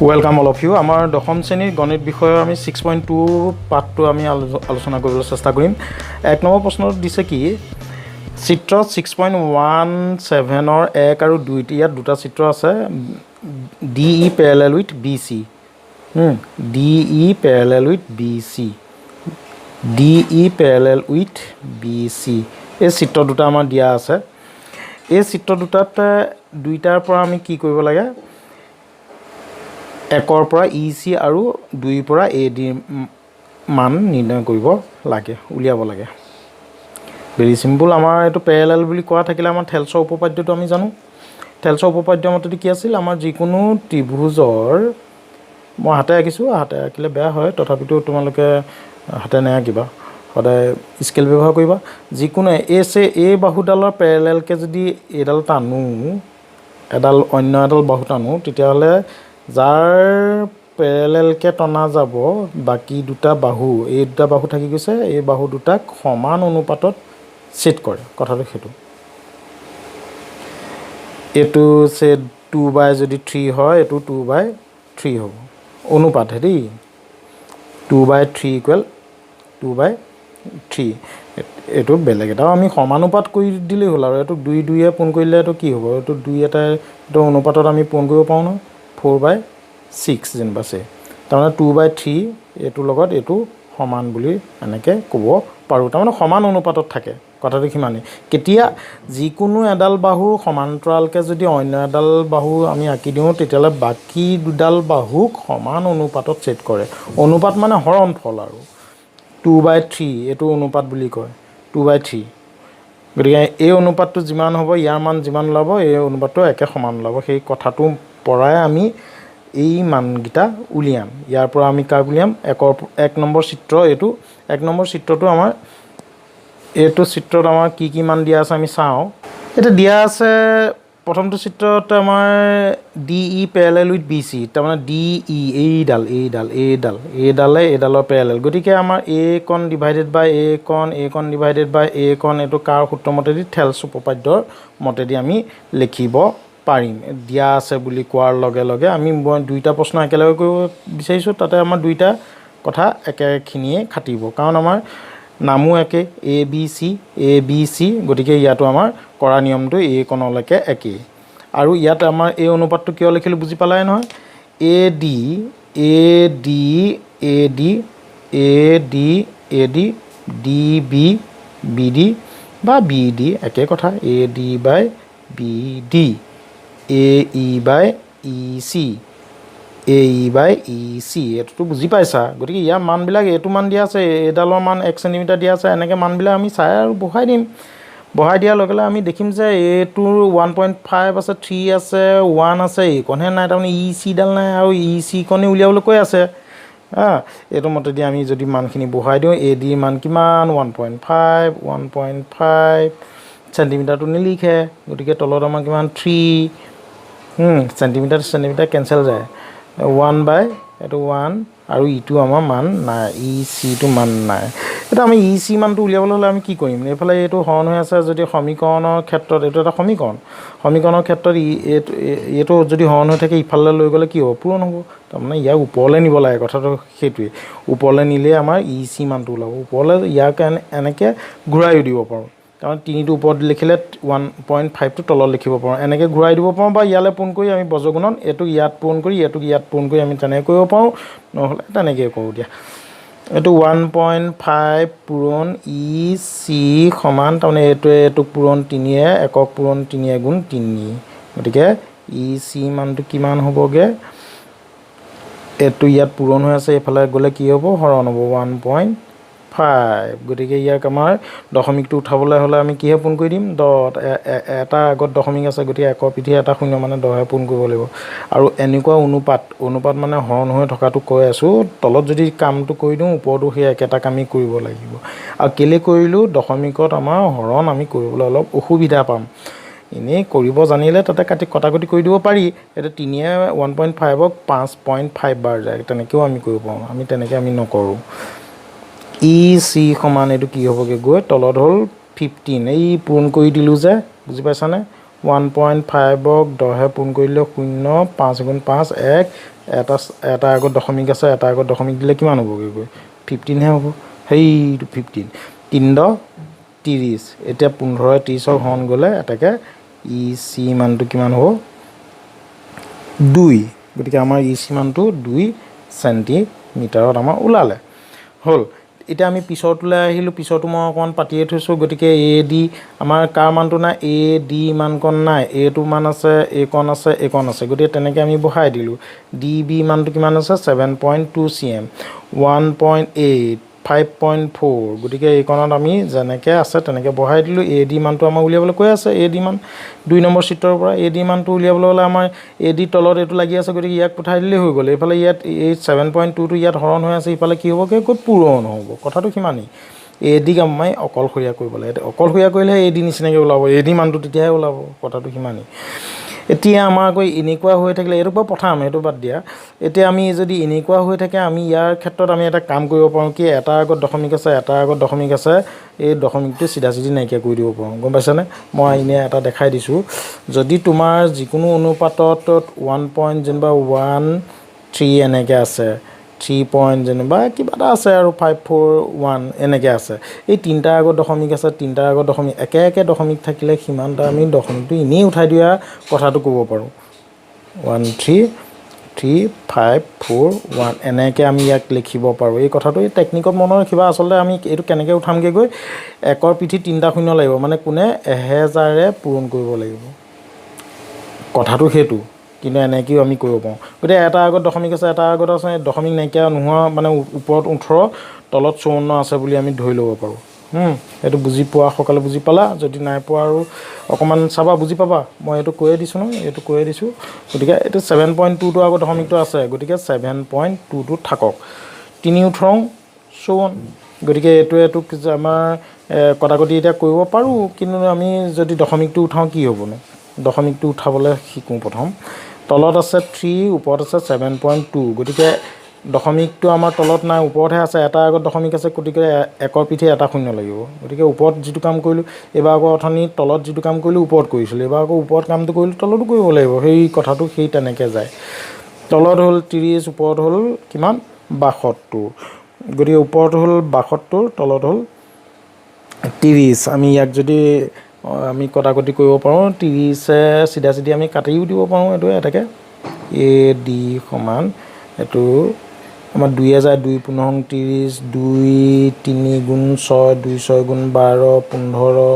Welcome all of U আমাৰ দশম শ্ৰেণীৰ গণিত বিষয়ৰ আমি 6.2 পাঠটো আমি আলোচনা কৰিবলৈ চেষ্টা কৰিম। এক নম্বৰ প্ৰশ্নত দিছে কি চিত্ৰ 6.17ৰ 1 আৰু 2 ইয়াত দুটা চিত্ৰ আছে D E parallel with B C D E parallel with B C D E parallel with B C এই চিত্ৰ দুটা আমাৰ দিয়া আছে। এই চিত্ৰ দুটাত দুইটাৰ পৰা আমি কি কৰিব লাগে একৰ পৰা ই চি আৰু 2ৰ পৰা এ ডি মান নিৰ্ণয় কৰিব লাগে উলিয়াব লাগে। Very simple. আমাৰ এইটো প্যাৰালেল বুলি কোৱা থাকিলে আমাৰ থেলছৰ উপপাদ্যটো আমি জানো। থেলছৰ উপপাদ্য মতে কি আছিল আমাৰ যিকোনো ত্ৰিভুজৰ মই হাতে আঁকিছোঁ, হাতে আঁকিলে বেয়া হয় তথাপিতো তোমালোকে হাতে নাআঁকিবা, সদায় স্কেল ব্যৱহাৰ কৰিবা। যিকোনো এই বাহুডালৰ প্যাৰালেলকৈ যদি এইডাল টানো এডাল অন্য এডাল বাহু টানো তেতিয়াহ'লে যাৰ প্যাৰালেলকৈ টনা যাব বাকী দুটা বাহু এই দুটা বাহু থাকি গৈছে এই বাহু দুটাক সমান অনুপাতত ছেদ কৰে। কথাটো সেইটো এইটো ছেদ 2/3 হয়, এইটো 2/3 হ'ব অনুপাত হে দেই 2/3 = 2/3 এইটো বেলেগ এটাও আমি সমানুপাত কৰি দিলেই হ'ল আৰু এইটো 2 পোন কৰিলে এইটো কি হ'ব এইটো 2 এটাই এইটো অনুপাতত আমি পোন কৰিব পাৰোঁ নহয় 4/6 যেনিবা আছে তাৰমানে 2/3 এইটোৰ লগত এইটো সমান বুলি এনেকৈ ক'ব পাৰোঁ। তাৰমানে সমান অনুপাতত থাকে কথাটো সিমানেই। কেতিয়া যিকোনো এডাল বাহুৰ সমান্তৰালকৈ যদি অন্য এডাল বাহু আমি আঁকি দিওঁ তেতিয়াহ'লে বাকী দুডাল বাহুক সমান অনুপাতত ছেদ কৰে। অনুপাত মানে হৰণফল আৰু 2/3 এইটো অনুপাত বুলি কয় 2/3। গতিকে এই অনুপাতটো যিমান হ'ব ইয়াৰ মান যিমান ওলাব এই অনুপাতটো একে সমান ওলাব। সেই কথাটো পৰাই আমি এই মানকেইটা উলিয়াম। ইয়াৰ পৰা আমি কাক উলিয়াম এক নম্বৰ চিত্ৰ এইটো এক নম্বৰ চিত্ৰটো আমাৰ এইটো চিত্ৰত আমাৰ কি কি মান দিয়া আছে আমি চাওঁ। এতিয়া দিয়া আছে প্ৰথমটো চিত্ৰত আমাৰ D E parallel with B C তাৰমানে ডি ই এইডালে এইডালৰ প্যাৰালেল। গতিকে আমাৰ এ কণ ডিভাইডেড বাই এ কণ ডিভাইডেড বাই এ কণ এইটো কাৰ সূত্ৰ মতেদি থেলছ উপপাদ্যৰ মতেদি আমি লিখিব পাৰিম। দিয়া আছে বুলি কোৱাৰ লগে লগে আমি দুইটা প্ৰশ্ন একেলগে কৰিব বিচাৰিছোঁ। তাতে আমাৰ দুইটা কথা একেখিনিয়ে খাটিব কাৰণ আমাৰ নামো একে এ বি চি গতিকে ইয়াতো আমাৰ কৰা নিয়মটো এ কণলৈকে একেই। আৰু ইয়াত আমাৰ এই অনুপাতটো কিয় লিখিলোঁ বুজি পালাই নহয়। A D D B D বা বি ডি একে কথা A D by B D A E by E C এইটোতো বুজি পাইছা। গতিকে ইয়াৰ মানবিলাক এইটো মান দিয়া আছে এইডালৰ মান 1 চেণ্টিমিটাৰ দিয়া আছে এনেকৈ মানবিলাক আমি চাই আৰু বহাই দিম। বহাই দিয়াৰ লগে লগে আমি দেখিম যে এইটোৰ 1.5 আছে 3 আছে 1 আছে এইকণহে নাই তাৰমানে ই চিডাল নাই আৰু ই চি কণে উলিয়াবলৈ কৈ আছে। এইটো মতেদি আমি যদি মানখিনি বহাই দিওঁ এ ডি মান কিমান 1.5 চেণ্টিমিটাৰটো নিলিখে গতিকে তলত আমাৰ কিমান 3 চেণ্টিমিটাৰ কেঞ্চেল যায় 1 এইটো 1 আৰু ইটো আমাৰ মান নাই ই চিটো মান নাই। এতিয়া আমি ই চি মানটো উলিয়াবলৈ হ'লে আমি কি কৰিম এইফালে এইটো হৰণ হৈ আছে যদি সমীকৰণৰ ক্ষেত্ৰত এইটো এটা সমীকৰণৰ ক্ষেত্ৰত এইটো যদি হৰণ হৈ থাকে ইফালে লৈ গ'লে কি হ'ব পূৰণ হ'ব। তাৰমানে ইয়াক ওপৰলৈ নিব লাগে কথাটো সেইটোৱে। ওপৰলৈ নিলে আমাৰ ই চি মানটো ওলাব। ওপৰলৈ ইয়াক এনেকৈ ঘূৰাইও দিব পাৰোঁ তাৰমানে 3টো ওপৰত লিখিলে 1.5টো তলত লিখিব পাৰোঁ এনেকৈ ঘূৰাই দিব পাৰোঁ বা ইয়ালৈ পোন কৰি আমি বজ্ৰগুণন এইটোক ইয়াত পোন কৰি এইটোক ইয়াত পোন কৰি আমি তেনেকৈ কৰিব পাৰোঁ নহ'লে তেনেকৈ কৰোঁ দিয়া। এইটো 1.5 পূৰণ ই চি সমান তাৰমানে এইটোক পূৰণ 3 একক পূৰণ 3 গুণ 3 গতিকে ই চি মানটো কিমান হ'বগৈ এইটো ইয়াত পূৰণ হৈ আছে এইফালে গ'লে কি হ'ব হৰণ হ'ব 1.5 গতিকে ইয়াক আমাৰ দশমিকটো উঠাবলৈ হ'লে আমি কিহে পোন কৰি দিম 10 এটা আগত দশমিক আছে গতিকে একৰ পিঠি এটা শূন্য মানে 10হে পোন কৰিব লাগিব। আৰু এনেকুৱা অনুপাত মানে হৰণ হৈ থকাটো কৈ আছোঁ তলত যদি কামটো কৰি দিওঁ ওপৰতো সেই একেটা কামেই কৰিব লাগিব। আৰু কেলৈ কৰিলোঁ দশমিকত আমাৰ হৰণ আমি কৰিবলৈ অলপ অসুবিধা পাম। এনেই কৰিব জানিলে তাতে কটাকটি কৰি দিব পাৰি। এতিয়া 3য়ে 1.5ক 5.5 বাৰ যায় তেনেকৈও আমি কৰিব পাৰোঁ। আমি তেনেকৈ আমি নকৰোঁ। ই চি সমান এইটো কি হ'বগৈ গৈ তলত হ'ল 15 এই পূৰণ কৰি দিলোঁ যে বুজি পাইছানে 1.5ক 10 পূৰণ কৰিলে 0 5 × 5 1 এটা আগত দশমিক আছে এটা আগত দশমিক দিলে কিমান হ'বগৈ গৈ 15 হে হ'ব সেইটো 15 3 30 এতিয়া 15 30ক হৰণ গ'লে এটাকে EC মানটো কিমান হ'ব 2 গতিকে আমাৰ EC মানটো 2 সেন্টিমিটাৰত আমাৰ ওলালে হ'ল এতিয়া আমি পিছৰটোলৈ আহিলোঁ পিছৰটো মই অকণমান পাতিয়ে থৈছোঁ গতিকে AD আমাৰ কাৰ মানটো নাই AD মানকণ নাই এইটো মান আছে এইকণ আছে গতিকে তেনেকৈ আমি বহাই দিলোঁ DB মানটো কিমান আছে 7.2 cm 1.8 5.4 গতিকে এইকণত আমি যেনেকৈ আছে তেনেকৈ বহাই দিলোঁ AD মানটো আমাৰ উলিয়াবলৈ কৈ আছে AD মান 2 নম্বৰ চিত্ৰৰ পৰা AD মানটো উলিয়াবলৈ হ'লে আমাৰ AD তলত এইটো লাগি আছে গতিকে ইয়াক পঠাই দিলেই হৈ গ'ল এইফালে ইয়াত এই 7.2টো ইয়াত হৰণ হৈ আছে ইফালে কি হ'বগৈ ক'ত পূৰণ হ'ব কথাটো সিমানেই AD আমি অকলশৰীয়া কৰিব লাগে অকলশৰীয়া কৰিলেহে AD নিচিনাকৈ ওলাব AD মানটো তেতিয়াহে ওলাব কথাটো সিমানেই এতিয়া আমাৰ আকৌ এনেকুৱা হৈ থাকিলে এইটো বাৰু পঠাম সেইটো বাদ দিয়া এতিয়া আমি যদি এনেকুৱা হৈ থাকে আমি ইয়াৰ ক্ষেত্ৰত আমি এটা কাম কৰিব পাৰোঁ কি এটা আগত দশমিক আছে এই দশমিকটো চিধা নাইকিয়া কৰি দিব পাৰোঁ গম পাইছানে মই এনে এটা দেখাই দিছোঁ যদি তোমাৰ যিকোনো অনুপাতত 1.13 এনেকৈ আছে 3 পইণ্ট যেনিবা কিবা এটা আছে আৰু 541 এনেকৈ আছে এই তিনিটা আগত দশমিক আছে তিনিটা আগত দশমিক একে দশমিক থাকিলে সিমানটা আমি দশমিকটো এনেই উঠাই দিয়া কথাটো ক'ব পাৰোঁ 13351 এনেকৈ আমি ইয়াক লিখিব পাৰোঁ এই কথাটো এই টেকনিকত মনত ৰাখিবা আচলতে আমি এইটো কেনেকৈ উঠামগৈ গৈ একৰ পিঠিত 3টা শূন্য লাগিব মানে কোনে 1000ৰে পূৰণ কৰিব লাগিব কথাটো সেইটো কিন্তু এনেকৈও আমি কৰিব পাৰোঁ গতিকে এটা আগত দশমিক আছে এটা আগত আছে দশমিক নাইকিয়া নোহোৱা মানে ওপৰত 18 তলত 54 আছে বুলি আমি ধৰি ল'ব পাৰোঁ এইটো বুজি পোৱা সকলে বুজি পালা যদি নাই পোৱা আৰু অকণমান চাবা বুজি পাবা মই এইটো কৈয়ে দিছোঁ নহয় এইটো কৈয়ে দিছোঁ গতিকে এইটো 7.2টো আগত দশমিকটো আছে গতিকে 7.2টো থাকক 3 18 54 গতিকে এইটো আমাৰ কটাকটি এতিয়া কৰিব পাৰোঁ কিন্তু আমি যদি দশমিকটো উঠাওঁ কি হ'বনো দশমিকটো উঠাবলৈ শিকোঁ প্ৰথম তলত আছে 3 ওপৰত আছে 7.2 গতিকে দশমিকটো আমাৰ তলত নাই ওপৰতহে আছে এটা আগত দশমিক আছে গতিকে একৰ পিঠি এটা শূন্য লাগিব গতিকে ওপৰত যিটো কাম কৰিলোঁ এবাৰ আকৌ অথনি তলত যিটো কাম কৰিলোঁ ওপৰত কৰিছিলোঁ এবাৰ আকৌ ওপৰত কামটো কৰিলোঁ তলতো কৰিব লাগিব সেই কথাটো সেই তেনেকৈ যায় তলত হ'ল 30 ওপৰত হ'ল কিমান 72 গতিকে ওপৰত হ'ল 72 তলত হ'ল 30 আমি ইয়াক যদি আমি কটাকটি কৰিব পাৰোঁ 30 চিধা আমি কাটিও দিব পাৰোঁ এইটো এটাকে AD সমান এইটো আমাৰ 2000 2 15 30 2 3 গুণ 6 2 6 গুণ 12 15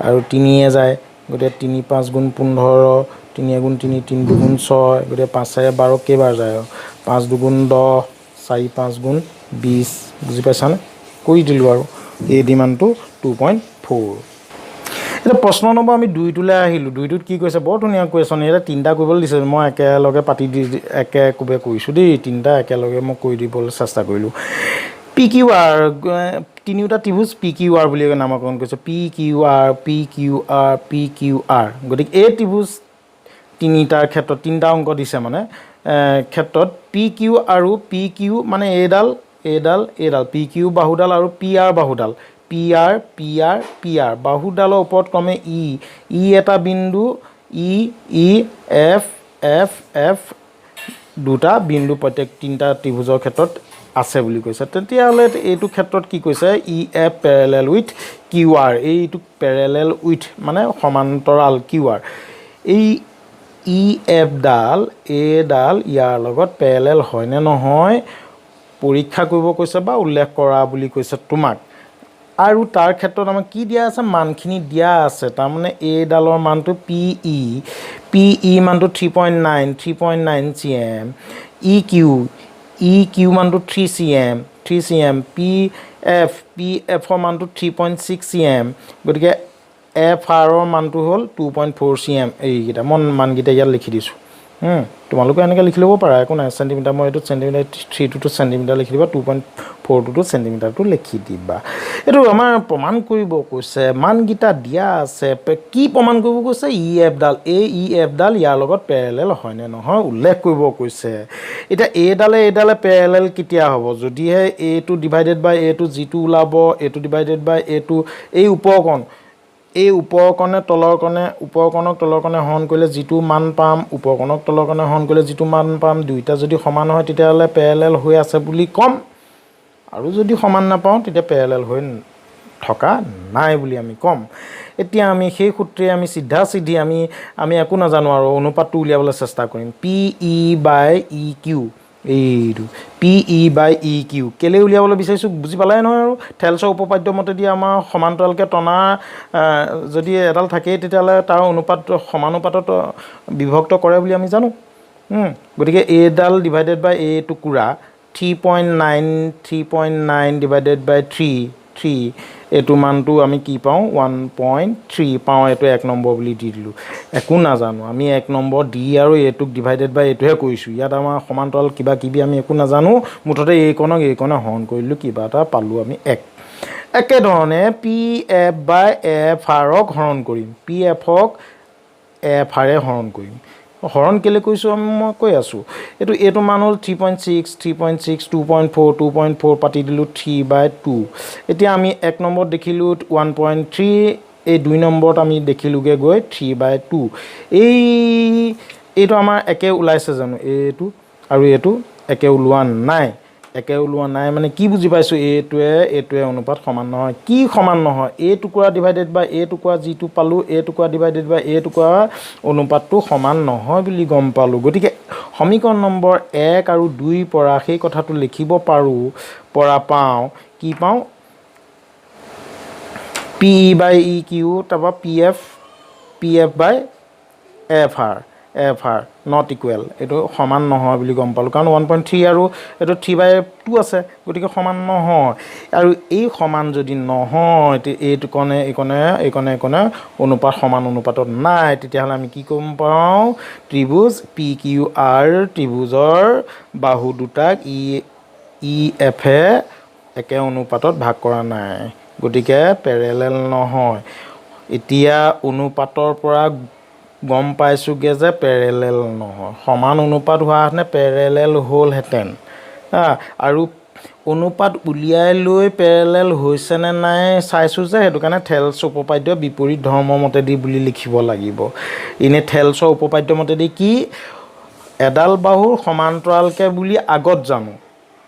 আৰু 3 যায় গতিকে 3 5 গুণ 15 3 গুণ 3 3 দুগুণ 6 গতিকে 5 12 কেইবাৰ যায় 5 দুগুণ 10 4 5 গুণ 20 বুজি পাইছানে কৰি দিলোঁ আৰু AD মানটো 2.4 এতিয়া প্ৰশ্ন নম্বৰ আমি 2টোলৈ আহিলোঁ 2টোত কি কৈছে বৰ ধুনীয়া কুৱেশ্যন এটা 3টা কৰিবলৈ দিছে মই একেলগে পাতি দি একেকোবে কৰিছোঁ দেই 3টা একেলগে মই কৰি দিবলৈ চেষ্টা কৰিলোঁ PQR তিনিওটা ত্ৰিভুজ PQR বুলি নামকৰণ কৰিছে PQR গতিকে এই ত্ৰিভুজ তিনিটাৰ ক্ষেত্ৰত 3টা অংক দিছে মানে ক্ষেত্ৰত PQ আৰু PQ মানে এইডাল PQ বাহুডাল আৰু PR বাহুডাল PR বাহুডালৰ ওপৰত ক্ৰমে ই এটা বিন্দু F দুটা বিন্দু প্ৰত্যেক 3টা ত্ৰিভুজৰ ক্ষেত্ৰত আছে বুলি কৈছে তেতিয়াহ'লে এইটো ক্ষেত্ৰত কি কৈছে EF প্যাৰেলেল উইথ QR এইটো প্যাৰেলেল উইথ মানে সমান্তৰাল QR এই EF ডাল ইয়াৰ লগত প্যাৰেলেল হয় নে নহয় পৰীক্ষা কৰিব কৈছে বা উল্লেখ কৰা বুলি কৈছে তোমাক আৰু তাৰ ক্ষেত্ৰত আমাক কি দিয়া আছে মানখিনি দিয়া আছে তাৰ মানে এইডালৰ মানটো PE মানটো 3.9 cm EQ মানটো 3 cm PFৰ মানটো 3.6 cm গতিকে FR মানটো হ'ল 2.4 cm এইকেইটা মানকেইটা ইয়াত লিখি দিছোঁ তোমালোকে এনেকৈ লিখি ল'ব পাৰা একো নাই চেণ্টিমিটাৰ মই এইটো চেণ্টিমিটাৰ 3টো চেণ্টিমিটাৰ লিখি দিবা 2.4টো চেণ্টিমিটাৰটো লিখি দিবা এইটো আমাৰ প্ৰমাণ কৰিব কৈছে মানকেইটা দিয়া আছে কি প্ৰমাণ কৰিব কৈছে EF ডাল ইয়াৰ লগত প্যাৰেলেল হয় নে নহয় উল্লেখ কৰিব কৈছে এতিয়া এইডালে প্যাৰেলেল কেতিয়া হ'ব যদিহে এইটো ডিভাইডেড বাই এইটো যিটো ওলাব এইটো ডিভাইডেড বাই এইটো এই উপৰকণ এই ওপৰকণে তলৰকণে হৰণ কৰিলে যিটো মান পাম ওপৰকণক তলৰকণে হৰণ কৰিলে যিটো মান পাম দুইটা যদি সমান হয় তেতিয়াহ'লে পেৰেলেল হৈ আছে বুলি ক'ম আৰু যদি সমান নাপাওঁ তেতিয়া পেৰেলেল হৈ থকা নাই বুলি আমি ক'ম এতিয়া আমি সেই সূত্ৰে আমি চিধা চিধি আমি একো নাজানো আৰু অনুপাতটো উলিয়াবলৈ চেষ্টা কৰিম PE/EQ এইটো PE/EQ কেলৈ উলিয়াবলৈ বিচাৰিছোঁ বুজি পালাই নহয় আৰু থেলছৰ উপপাদ্য মতেদি আমাৰ সমান্তৰালকৈ টনা যদি এডাল থাকেই তেতিয়াহ'লে তাৰ অনুপাত সমানুপাতত বিভক্ত কৰে বুলি আমি জানো গতিকে এডাল ডিভাইডেড বাই এ টুকুৰা 3.9 ডিভাইডেড বাই 3 এইটো মানটো আমি কি পাওঁ 1.3 পাওঁ এইটো 1 নম্বৰ বুলি দি দিলোঁ একো নাজানো আমি 1 নম্বৰ দি আৰু এইটোক ডিভাইডেড বাই এইটোহে কৰিছোঁ ইয়াত আমাৰ সমান্তৰাল কিবা কিবি আমি একো নাজানো মুঠতে এইকণে হৰণ কৰিলোঁ কিবা এটা পালোঁ আমি 1 একেধৰণে PF/FRক হৰণ কৰিম PFক FRে হৰণ কৰিম হৰণ কেলৈ কৈছোঁ মই কৈ আছোঁ এইটো মান হ'ল 3.6 2.4 পাতি দিলোঁ 3/2 এতিয়া আমি 1 নম্বৰত দেখিলোঁ 1.3 এই 2 নম্বৰত আমি দেখিলোঁগৈ গৈ 3/2 এইটো আমাৰ একে ওলাইছে জানো এইটো আৰু এইটো একে ওলোৱা নাই মানে কি বুজি পাইছোঁ এইটোৱে অনুপাত সমান নহয় কি সমান নহয় এই টুকুৰা ডিভাইডেড বাই এই টুকুৰা যিটো পালোঁ এই টুকুৰা ডিভাইডেড বাই এই টুকুৰা অনুপাতটো সমান নহয় বুলি গম পালোঁ গতিকে সমীকৰণ নম্বৰ 1 আৰু 2 পৰা সেই কথাটো লিখিব পাওঁ কি পাওঁ PE/EQ তাৰপৰা PF/FR নট ইকুৱেল এইটো সমান নহয় বুলি গম পালোঁ কাৰণ 1.3 আৰু এইটো 3/2 আছে গতিকে সমান নহয় আৰু এই সমান যদি নহয় এইকণে অনুপাত সমান অনুপাতত নাই তেতিয়াহ'লে আমি কি গম পাওঁ ত্ৰিভুজ PQR ত্ৰিভুজৰ বাহু দুটাক EFে একে অনুপাতত ভাগ কৰা নাই গতিকে পেৰেলেল নহয় এতিয়া অনুপাতৰ পৰা গম পাইছোঁগৈ যে পেৰেলেল নহয় সমান অনুপাত হোৱাহেঁতেনে পেৰেলেল হ'লহেঁতেন আৰু অনুপাত উলিয়াই লৈ পেৰেলেল হৈছেনে নাই চাইছোঁ যে সেইটো কাৰণে থেলছৰ উপপাদ্য বিপৰীত ধৰ্মৰ মতেদি বুলি লিখিব লাগিব এনেই থেলছৰ উপপাদ্য মতেদি কি এডাল বাহুৰ সমান্তৰালকৈ বুলি আগত জানো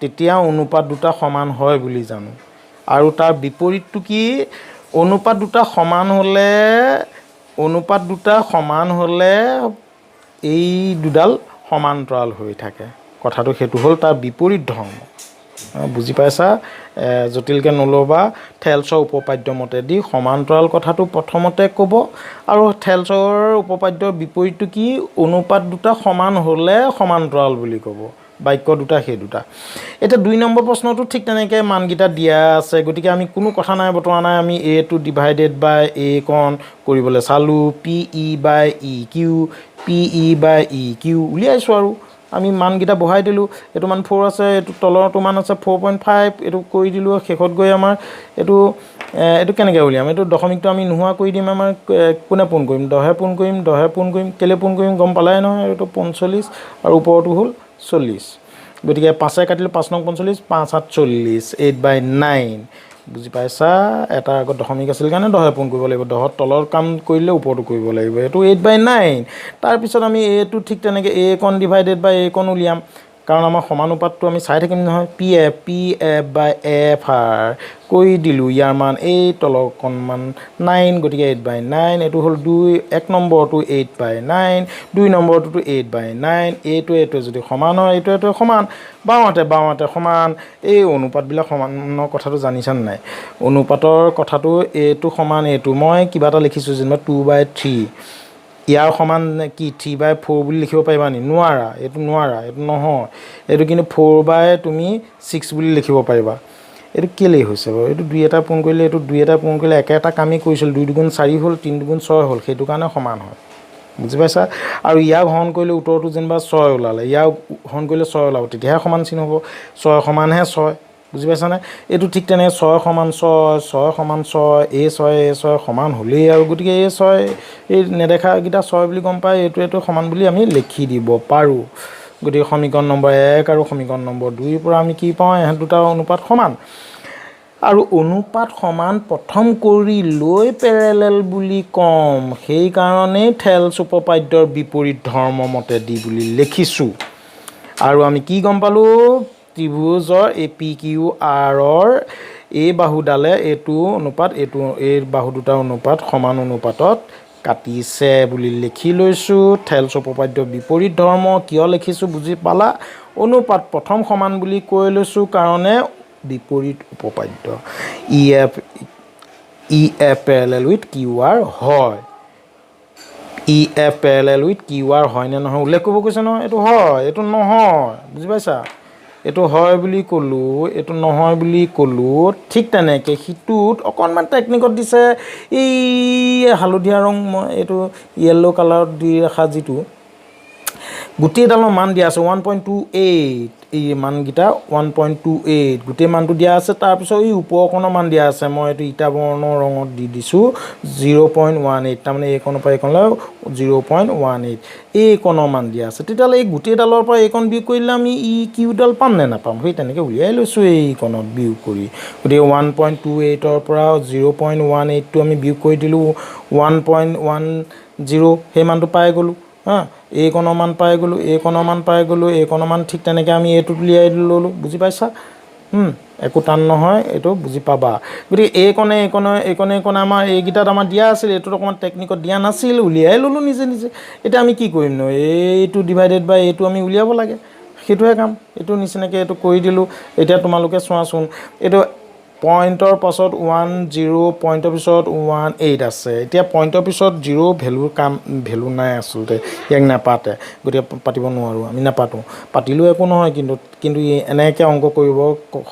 তেতিয়া অনুপাত দুটা সমান হয় বুলি জানো আৰু তাৰ বিপৰীতটো কি অনুপাত দুটা সমান হ'লে এই দুডাল সমান্তৰাল হৈ থাকে কথাটো সেইটো হ'ল তাৰ বিপৰীত ধৰ্ম বুজি পাইছা জটিলকৈ নল'বা থেলছৰ উপপাদ্য মতেদি সমান্তৰাল কথাটো প্ৰথমতে ক'ব আৰু থেলছৰ উপপাদ্যৰ বিপৰীতটো কি অনুপাত দুটা সমান হ'লে সমান্তৰাল বুলি ক'ব বাক্য দুটা সেই দুটা এতিয়া 2 নম্বৰ প্ৰশ্নটো ঠিক তেনেকৈ মানকেইটা দিয়া আছে গতিকে আমি কোনো কথা নাই বতৰা নাই আমি এটো ডিভাইডেড বাই এ কণ কৰিবলৈ চালোঁ PE/EQ উলিয়াইছোঁ আৰু আমি মানকেইটা বহাই দিলোঁ এইটো মান 4 আছে এইটো তলৰটো মান আছে 4.5 এইটো কৰি দিলোঁ শেষত গৈ আমাৰ এইটো কেনেকৈ উলিয়াম এইটো দশমিকটো আমি নোহোৱা কৰি দিম আমাৰ কোনে পোন কৰিম 10হে পোন কৰিম কেলৈ পোন কৰিম গম পালাই নহয় এইটো 45 আৰু ওপৰটো হ'ল 40 গতিকে 5 কাটিলোঁ 5 নং 45 5 7 40 8/9 বুজি পাইছা এটা আগত দশমিক আছিল কাৰণে 10হে পোন কৰিব লাগিব 10ৰ তলৰ কাম কৰিলে ওপৰটো কৰিব লাগিব এইটো 8/9 তাৰপিছত আমি এইটো ঠিক তেনেকৈ এ কণ ডিভাইডেড বাই এ কণ উলিয়াম কাৰণ আমাৰ সমানুপাতটো আমি চাই থাকিম নহয় PF/FR কৰি দিলোঁ ইয়াৰ মান এই তলৰকণ মান 9 গতিকে 8/9 এইটো হ'ল 1 নম্বৰটো 8/9 2 নম্বৰটোতো 8/9 এইটোৱে যদি সমান হয় এইটোৱে সমান বাওঁহাতে সমান এই অনুপাতবিলাক সমানৰ কথাটো জানিছানে নাই অনুপাতৰ কথাটো এইটো সমান এইটো মই কিবা এটা লিখিছোঁ যেনিবা 2/3 ইয়াৰ সমান কি 3/4 বুলি লিখিব পাৰিবা নি নোৱাৰা এইটো নহয় এইটো কিন্তু 4/6 বুলি লিখিব পাৰিবা এইটো কেলৈ হৈছে বাৰু এইটো 2 এটা পোন কৰিলে এইটো 2 এটা পোন কৰিলে একেটা কামেই কৰিছিল 2 দুগুণ 4 হ'ল 3 দুগুণ 6 হ'ল সেইটো কাৰণে সমান হয় বুজি পাইছা আৰু ইয়াক হৰণ কৰিলে উত্তৰটো যেনিবা 6 ওলালে ইয়াক হৰণ কৰিলে 6 ওলাব তেতিয়াহে সমান চিন হ'ব 6 সমানহে 6 বুজি পাইছানে এইটো ঠিক তেনেকৈ 6 সমান 6 এই 6 সমান হ'লেই আৰু গতিকে এই 6 এই নেদেখাকেইটা 6 বুলি গম পায় এইটো সমান বুলি আমি লিখি দিব পাৰোঁ গতিকে সমীকৰণ নম্বৰ 1 আৰু সমীকৰণ নম্বৰ 2 পৰা আমি কি পাওঁ এহেঁত দুটা অনুপাত সমান আৰু অনুপাত সমান প্ৰথম কৰি লৈ পেৰেলেল বুলি কম সেইকাৰণেই থেলছ উপপাদ্যৰ বিপৰীত ধৰ্ম মতে দি বুলি লিখিছোঁ আৰু আমি কি গম পালোঁ ত্ৰিভুজৰ এ পি কিউ আৰৰ এই বাহুডালে এইটো অনুপাত এই বাহু দুটা অনুপাত সমান অনুপাতত কাটিছে বুলি লিখি লৈছোঁ থেলছ উপপাদ্যৰ বিপৰীত ধৰ্ম কিয় লিখিছোঁ বুজি পালা অনুপাত প্ৰথম সমান বুলি কৈ লৈছোঁ কাৰণে বিপৰীত উপপাদ্য E F parallel with Q R হয় E F parallel with Q R হয় নে নহয় উল্লেখ কৰিব কৈছে নহয় এইটো হয় এইটো নহয় বুজি পাইছা এইটো হয় বুলি ক'লোঁ এইটো নহয় বুলি ক'লোঁ ঠিক তেনেকৈ সিটোত অকণমান টেকনিকত দিছে এই হালধীয়া ৰং মই এইটো য়েল্ল' কালাৰত দি ৰখা যিটো গোটেইডালৰ মান দিয়া আছে 1.28 এই মানকেইটা 1.28 গোটেই মানটো দিয়া আছে তাৰপিছত এই ওপৰকণৰ মান দিয়া আছে মই এইটো ইটা বৰ্ণৰ ৰঙত দি দিছোঁ 0.18 তাৰমানে এইকণৰ পৰা এইকণলৈ 0.18 এইকণৰ মান দিয়া আছে তেতিয়াহ'লে এই গোটেইডালৰ পৰা এইকণ বিয়োগ কৰিলে আমি ই কিউডাল পাম নে নাপাম সেই তেনেকৈ উলিয়াই লৈছোঁ এইকণত বিয়োগ কৰি গতিকে 1.28ৰ পৰা 0.18টো আমি বিয়োগ কৰি দিলোঁ 1.10 সেই মানটো পাই গ'লোঁ হা এইকণৰ মান পাই গ'লোঁ এইকণৰ মান পাই গ'লোঁ এইকণৰ মান ঠিক তেনেকৈ আমি এইটোত উলিয়াই ল'লোঁ বুজি পাইছা একো টান নহয় এইটো বুজি পাবা গতিকে এইকণে আমাৰ এইকেইটাত আমাৰ দিয়া আছিল এইটোত অকণমান টেকনিকত দিয়া নাছিল উলিয়াই ল'লোঁ নিজে এতিয়া আমি কি কৰিম নো এইটো ডিভাইডেড বাই এইটো আমি উলিয়াব লাগে সেইটোহে কাম এইটো নিচিনাকৈ এইটো কৰি দিলোঁ এতিয়া তোমালোকে চোৱাচোন এইটো পইণ্টৰ পাছত 10 পইণ্টৰ পিছত 18 আছে এতিয়া পইণ্টৰ পিছত 0 ভেলু নাই আচলতে ইয়াক নাপাতে গতিকে পাতিব নোৱাৰোঁ আমি নাপাতোঁ পাতিলেও একো নহয় কিন্তু এনেকৈ অংক কৰিব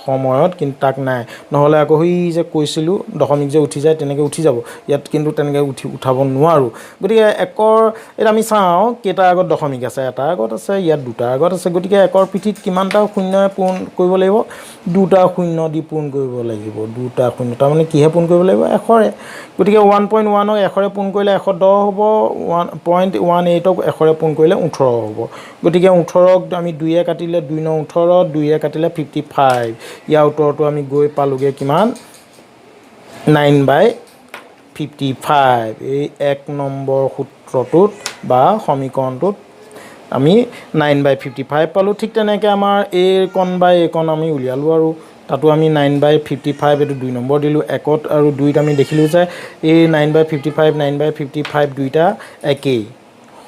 সময়ত কিন্তু তাক নাই নহ'লে আকৌ সেই যে কৈছিলোঁ দশমিক যে উঠি যায় তেনেকৈ উঠি যাব ইয়াত কিন্তু তেনেকৈ উঠাব নোৱাৰোঁ গতিকে একৰ এতিয়া আমি চাওঁ কেইটাৰ আগত দশমিক আছে এটাৰ আগত আছে ইয়াত দুটাৰ আগত আছে গতিকে একৰ পিঠিত কিমানটা শূন্যই পূৰণ কৰিব লাগিব দুটা শূন্য দি পূৰণ কৰিব লাগিব দুটা শূন্য তাৰমানে কিহে পূৰণ কৰিব লাগিব এশৰে গতিকে 1.1ক এশৰে পূৰণ কৰিলে 110 হ'ব 1.18ক এশৰে পূৰণ কৰিলে 18 হ'ব গতিকে 18ক আমি 2য়ে কাটিলে 2 ন 18 2য়ে কাটিলে 55 ইয়াৰ উত্তৰটো আমি গৈ পালোঁগৈ কিমান 9/55 এই 1 নম্বৰ সূত্ৰটোত বা সমীকৰণটোত আমি 9/55 পালোঁ ঠিক তেনেকৈ আমাৰ এইকণ বাই এইকণ আমি উলিয়ালোঁ আৰু তাতো আমি 9/55 এইটো 2 নম্বৰ দিলোঁ 1ত আৰু 2ত আমি দেখিলোঁ যে এই 9/55 দুইটা একেই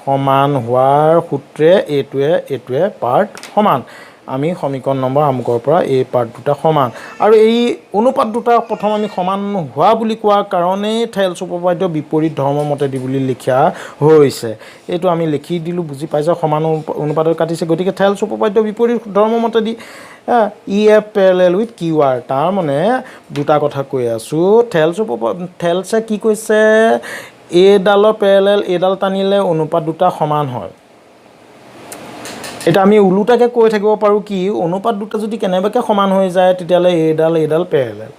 সমান হোৱাৰ সূত্ৰে এইটোৱে পাৰ্ট সমান আমি সমীকৰণ নম্বৰ আমুকৰ পৰা এই পাৰ্ট দুটা সমান আৰু এই অনুপাত দুটা প্ৰথম আমি সমান হোৱা বুলি কোৱাৰ কাৰণেই থেলছ উপপাদ্যৰ বিপৰীত ধৰ্ম মতে দি বুলি লিখা হৈছে এইটো আমি লিখি দিলোঁ বুজি পাইছা সমান অনুপাতত কাটিছে গতিকে থেলছ উপপাদ্যৰ বিপৰীত ধৰ্ম মতে the E F parallel with Q R তাৰমানে দুটা কথা কৈ আছোঁ থেলছে কি কৈছে এইডালৰ পেৰেলেল এইডাল টানিলে অনুপাত দুটা সমান হয় এটা আমি ওলোটাকৈ কৈ থাকিব পাৰোঁ কি অনুপাত দুটা যদি কেনেবাকৈ সমান হৈ যায় তেতিয়াহ'লে এইডাল পেৰেলেল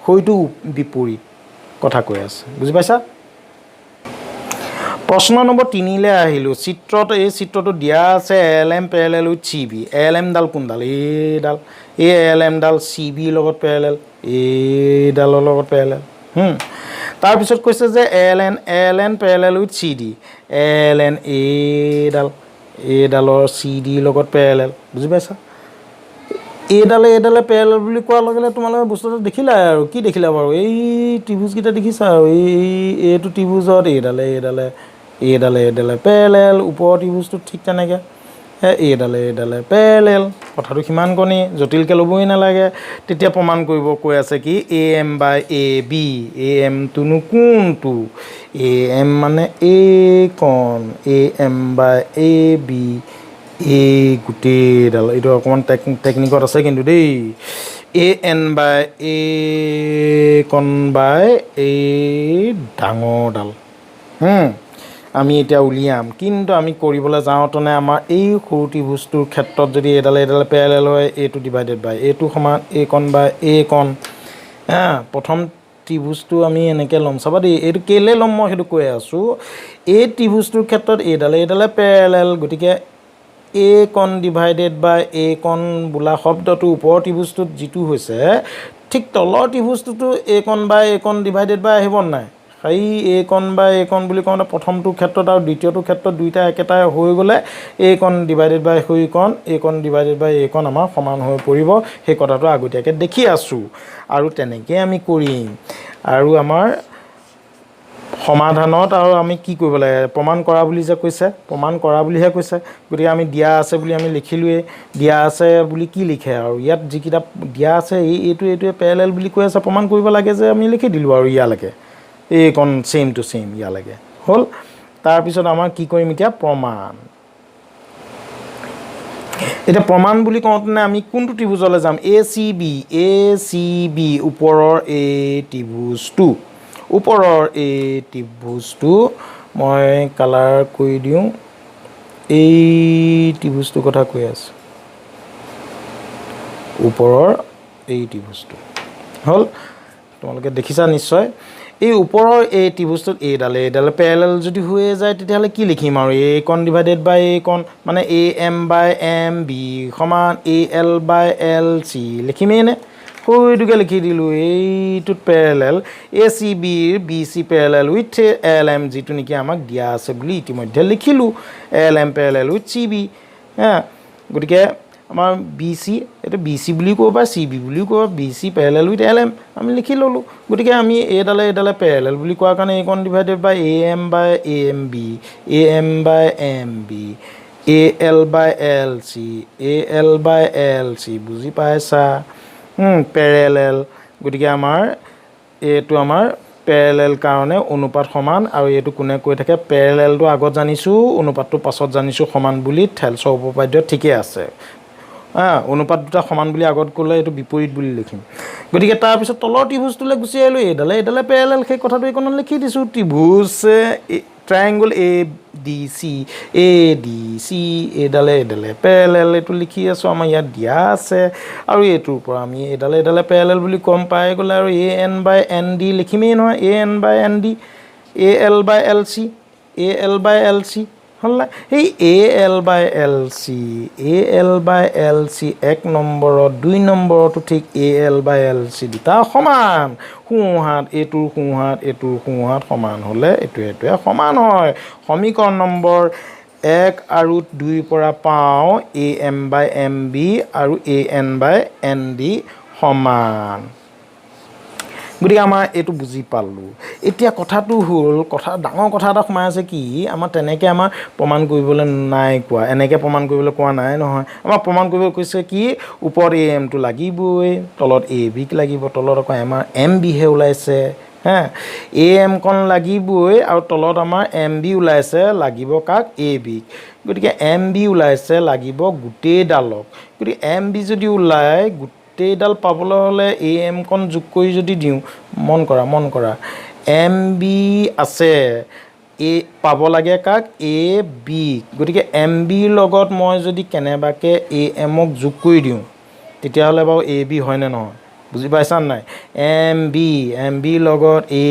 হয়তো বিপৰীত কথা কৈ আছে বুজি পাইছা প্ৰশ্ন নম্বৰ 3লৈ আহিলোঁ এই চিত্ৰটো দিয়া আছে LM পেৰেলেল উইথ CB LMডাল কোনডাল এইডাল LMডাল CB লগত পেৰেলেল এইডালৰ লগত পেৰেলেল তাৰপিছত কৈছে যে LN parallel with CD LN এইডালৰ CD লগত পেৰেলেল বুজি পাইছা এইডালে পেৰেলেল বুলি কোৱাৰ লগে লগে তোমালোকে বস্তুটো দেখিলা আৰু কি দেখিলা বাৰু এই ত্ৰিভুজকেইটা দেখিছা আৰু এইটো ত্ৰিভুজত এইডালে পেৰেলেল ওপৰৰ ত্ৰিভুজটো ঠিক তেনেকৈ এইডালে পেৰেলেল কথাটো সিমানকণেই জটিলকৈ ল'বই নালাগে তেতিয়া প্ৰমাণ কৰিব কৈ আছে কি AM/AB AMটোনো কোনটো AM মানে এইকণ AM/AB এই গোটেইডাল এইটো অকণমান টেকনিকত আছে কিন্তু দেই AN/A এই ডাঙৰডাল আমি এতিয়া উলিয়াম কিন্তু আমি কৰিবলৈ যাওঁতেনে আমাৰ এই সৰু ত্ৰিভুজটোৰ ক্ষেত্ৰত যদি এইডালে পেৰেলেল হয় এইটো ডিভাইডেড বাই এইটো সমান এইকণ প্ৰথম ত্ৰিভুজটো আমি এনেকৈ ল'ম চাবা দেই এইটো কেলৈ ল'ম মই সেইটো কৈ আছোঁ এই ত্ৰিভুজটোৰ ক্ষেত্ৰত এইডালে পেৰেলেল গতিকে এ কণ ডিভাইডেড বাই এ কণ বোলা শব্দটো ওপৰৰ ত্ৰিভুজটোত যিটো হৈছে ঠিক তলৰ ত্ৰিভুজটোতো এ কণ বাই এ কণ ডিভাইডেড বাই আহিব নাই সেই এ কণ বাই এ কণ বুলি কওঁতে প্ৰথমটো ক্ষেত্ৰত আৰু দ্বিতীয়টো ক্ষেত্ৰত দুইটা একেটাই হৈ গ'লে এ কণ ডিভাইডেড বাই সেই কণ এ কণ ডিভাইডেড বাই এ কণ আমাৰ সমান হৈ পৰিব সেই কথাটো আগতীয়াকৈ দেখি আছোঁ আৰু তেনেকৈ আমি কৰিম আৰু আমাৰ সমাধানত আৰু আমি কি কৰিব লাগে প্ৰমাণ কৰা বুলি যে কৈছে প্ৰমাণ কৰা বুলিহে কৈছে গতিকে আমি দিয়া আছে বুলি আমি লিখিলোৱেই দিয়া আছে বুলি কি লিখে আৰু ইয়াত যিকেইটা দিয়া আছে এইটোৱে পেৰেলেল বুলি কৈ আছে প্ৰমাণ কৰিব লাগে যে আমি লিখি দিলোঁ আৰু ইয়ালৈকে এইকণ ছেইম টু ছেইম ইয়ালৈকে হ'ল তাৰপিছত আমাৰ কি কৰিম এতিয়া প্ৰমাণ এতিয়া প্ৰমাণ বুলি কওঁতেনে আমি কোনটো ত্ৰিভুজলৈ যাম এ চি বি ওপৰৰ এই ত্ৰিভুজটো ওপৰৰ এই ত্ৰিভুজটো মই কালাৰ কৰি দিওঁ এই ত্ৰিভুজটোৰ কথা কৈ আছোঁ ওপৰৰ এই ত্ৰিভুজটো হ'ল তোমালোকে দেখিছা নিশ্চয় এই ওপৰৰ এই ত্ৰিভুজটোত এইডালে পেৰেলেল যদি হৈয়ে যায় তেতিয়াহ'লে কি লিখিম আৰু এ কণ ডিভাইডেড বাই এ কণ মানে A M by M B সমান A L by L C লিখিমেই নে সেইটোকে লিখি দিলোঁ এইটোত পেৰেলেল এ চি বিৰ B C parallel with L M যিটো নেকি আমাক দিয়া আছে বুলি ইতিমধ্যে লিখিলোঁ L M parallel with C B গতিকে আমাৰ বি চি এইটো বি চি বুলিও ক'ব পাৰে চি বি বুলিও ক'ব B C parallel with L M আমি লিখি ল'লোঁ গতিকে আমি এইডালে পেৰেলেল বুলি কোৱাৰ কাৰণে এইকণ divided by A M by A M B A M by M B A L by L C বুজি পাইছা পেৰেলেল গতিকে আমাৰ এইটো আমাৰ পেৰেলেল কাৰণে অনুপাত সমান আৰু এইটো কোনে কৈ থাকে পেৰেলেলটো আগত জানিছোঁ অনুপাতটো পাছত জানিছোঁ সমান বুলি থেলছৰ উপপাদ্য ঠিকে আছে অনুপাত দুটা সমান বুলি আগত ক'লে এইটো বিপৰীত বুলি লিখিম গতিকে তাৰপিছত তলৰ ত্ৰিভুজটোলৈ গুচি আহিলোঁ এইডালে পেৰেলেল সেই কথাটো এইকণত লিখি দিছোঁ ত্ৰিভুজ ট্ৰায়েংগল এ ডি চি এইডালে পেৰেলেল এইটো লিখি আছোঁ আমাৰ ইয়াত দিয়া আছে আৰু এইটোৰ পৰা আমি এইডালে পেৰেলেল বুলি গম পাই গ'লে আৰু A N by N D লিখিমেই নহয় A N by N D A L by L C হ'ল নাই সেই A L by L C এক নম্বৰত 2 নম্বৰতো ঠিক A L by L C দুটা সমান সোঁহাত এইটোৰ সোঁহাত সমান হ'লে এইটোৱে সমান হয় সমীকৰণ নম্বৰ 1 আৰু 2 পৰা পাওঁ A M by M B আৰু A N by N D সমান গতিকে আমাৰ এইটো বুজি পালোঁ এতিয়া কথাটো হ'ল ডাঙৰ কথা এটা সোমাই আছে কি আমাৰ তেনেকৈ আমাৰ প্ৰমাণ কৰিবলৈ নাই কোৱা এনেকৈ প্ৰমাণ কৰিবলৈ কোৱা নাই নহয় আমাৰ প্ৰমাণ কৰিব কৈছে কি ওপৰত এ এমটো লাগিবই তলত এ বিক লাগিব তলত আকৌ আমাৰ এম বিহে ওলাইছে এ এম কণ লাগিবই আৰু তলত আমাৰ এম বি ওলাইছে লাগিব কাক এ বিক গতিকে এম বি ওলাইছে লাগিব গোটেইডালক গতিকে এম বি যদি ওলায় গোটেইডাল পাবলৈ হ'লে এ এম কণ যোগ কৰি যদি দিওঁ মন কৰা এম বি আছে এ পাব লাগে কাক এ বি গতিকে এম বিৰ লগত মই যদি কেনেবাকৈ এ এমক যোগ কৰি দিওঁ তেতিয়াহ'লে বাৰু এ বি হয়নে নহয় বুজি পাইছা নাই এম বিৰ লগত এ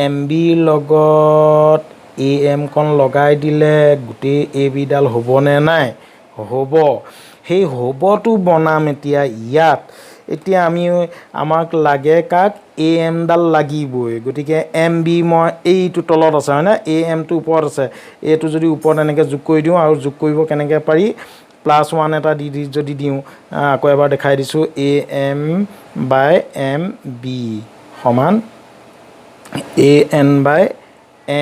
এম বিৰ লগত এ এম কণ লগাই দিলে গোটেই এ বিডাল হ'বনে নাই হ'ব সেই হ'বটো বনাম এতিয়া আমাক লাগে কাক এ এমডাল লাগিবই গতিকে এম বি মই এইটো তলত আছে হয়নে এ এমটো ওপৰত আছে এইটো যদি ওপৰত এনেকৈ যোগ কৰি দিওঁ আৰু যোগ কৰিব কেনেকৈ পাৰি +1 এটা যদি দিওঁ আকৌ এবাৰ দেখাই দিছোঁ A M by M B সমান A N by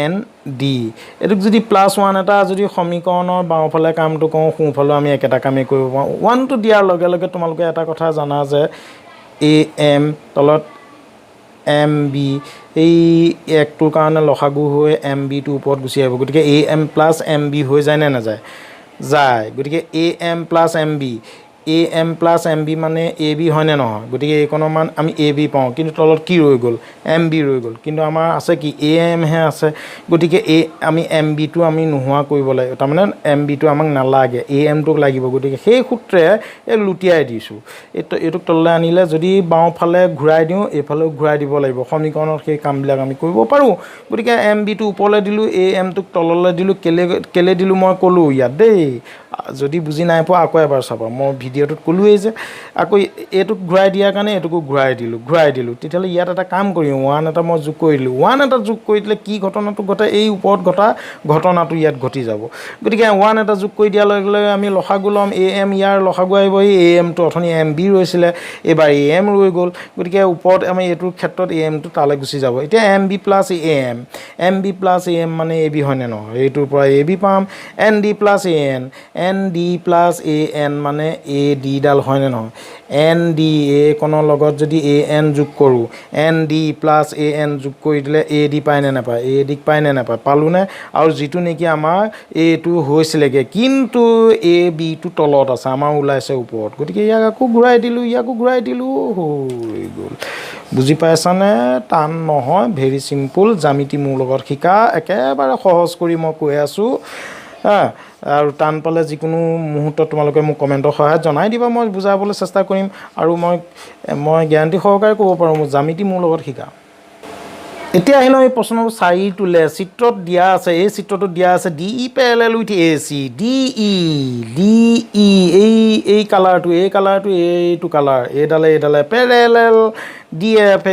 N D এইটোক যদি +1 এটা যদি সমীকৰণৰ বাওঁফালে কামটো কৰোঁ সোঁফালেও আমি একেটা কামেই কৰিব পাৰোঁ 1টো দিয়াৰ লগে লগে তোমালোকে এটা কথা জানা যে এ এম তলত এম বি এই একটোৰ কাৰণে লসাগু হৈ এম বিটো ওপৰত গুচি আহিব গতিকে A M plus M B হৈ যায় নে নাযায় যায় গতিকে A M plus M B A M plus M B মানে এ বি হয়নে নহয় গতিকে এইকণৰ মান আমি এ বি পাওঁ কিন্তু তলত কি ৰৈ গ'ল এম বি ৰৈ গ'ল কিন্তু আমাৰ আছে কি এ এমহে আছে গতিকে আমি এম বিটো আমি নোহোৱা কৰিব লাগিব তাৰমানে এম বিটো আমাক নালাগে এ এমটোক লাগিব গতিকে সেই সূত্ৰে এই লুটিয়াই দিছোঁ এইটোক তললৈ আনিলে যদি বাওঁফালে ঘূৰাই দিওঁ এইফালেও ঘূৰাই দিব লাগিব সমীকৰণৰ সেই কামবিলাক আমি কৰিব পাৰোঁ গতিকে এম বিটো ওপৰলৈ দিলোঁ এ এমটোক তললৈ দিলোঁ কেলে দিলোঁ মই ক'লোঁ ইয়াত দেই যদি বুজি নাই পোৱা আকৌ এবাৰ চাবা মই ভিডিঅ'টোত ক'লোৱেই যে আকৌ এইটোক ঘূৰাই দিয়াৰ কাৰণে এইটোকো ঘূৰাই দিলোঁ তেতিয়াহ'লে ইয়াত এটা কাম কৰিম 1 এটা মই যোগ কৰি দিলোঁ 1 এটা যোগ কৰি দিলে কি ঘটনাটো ঘটে এই ওপৰত ঘটা ঘটনাটো ইয়াত ঘটি যাব গতিকে 1 এটা যোগ কৰি দিয়াৰ লগে লগে আমি লসাগু ল'ম এ এম ইয়াৰ লসাগু আহিব এই এ এমটো অথনি এম বি ৰৈছিলে এইবাৰ এ এম ৰৈ গ'ল গতিকে ওপৰত আমি এইটোৰ ক্ষেত্ৰত এ এমটো তালৈ গুচি যাব এতিয়া M B plus M B plus A M মানে এ বি হয়নে নহয় এইটোৰ পৰা এ বি পাম N D plus N D plus A N মানে এ ডিডাল হয়নে নহয় এন ডি এইকণৰ লগত যদি এ এন যোগ কৰোঁ N D plus A N যোগ কৰি দিলে এ ডি পায়নে নাপায় এ ডিক পায়নে নাপায় পালোঁনে আৰু যিটো নেকি আমাৰ এইটো হৈছিলেগৈ কিন্তু এ বিটো তলত আছে আমাৰ ওলাইছে ওপৰত গতিকে ইয়াক আকৌ ঘূৰাই দিলোঁ হৈ গ'ল বুজি পাইছানে টান নহয় ভেৰি চিম্পুল জ্যামিতি মোৰ লগত শিকা একেবাৰে সহজ কৰি মই কৈ আছোঁ আৰু টান পালে যিকোনো মুহূৰ্তত তোমালোকে মোক কমেণ্টৰ সহায়ত জনাই দিবা মই বুজাবলৈ চেষ্টা কৰিম আৰু মই গেৰাণ্টি সহকাৰে ক'ব পাৰোঁ মোৰ জ্যামিতি মোৰ লগত শিকা এতিয়া আহিলোঁ এই প্ৰশ্ন 4টোলৈ চিত্ৰত দিয়া আছে এই চিত্ৰটোত দিয়া আছে D E parallel with A C D E এই কালাৰটো এইটো কালাৰ এইডালে পেৰেলেল ডি এফ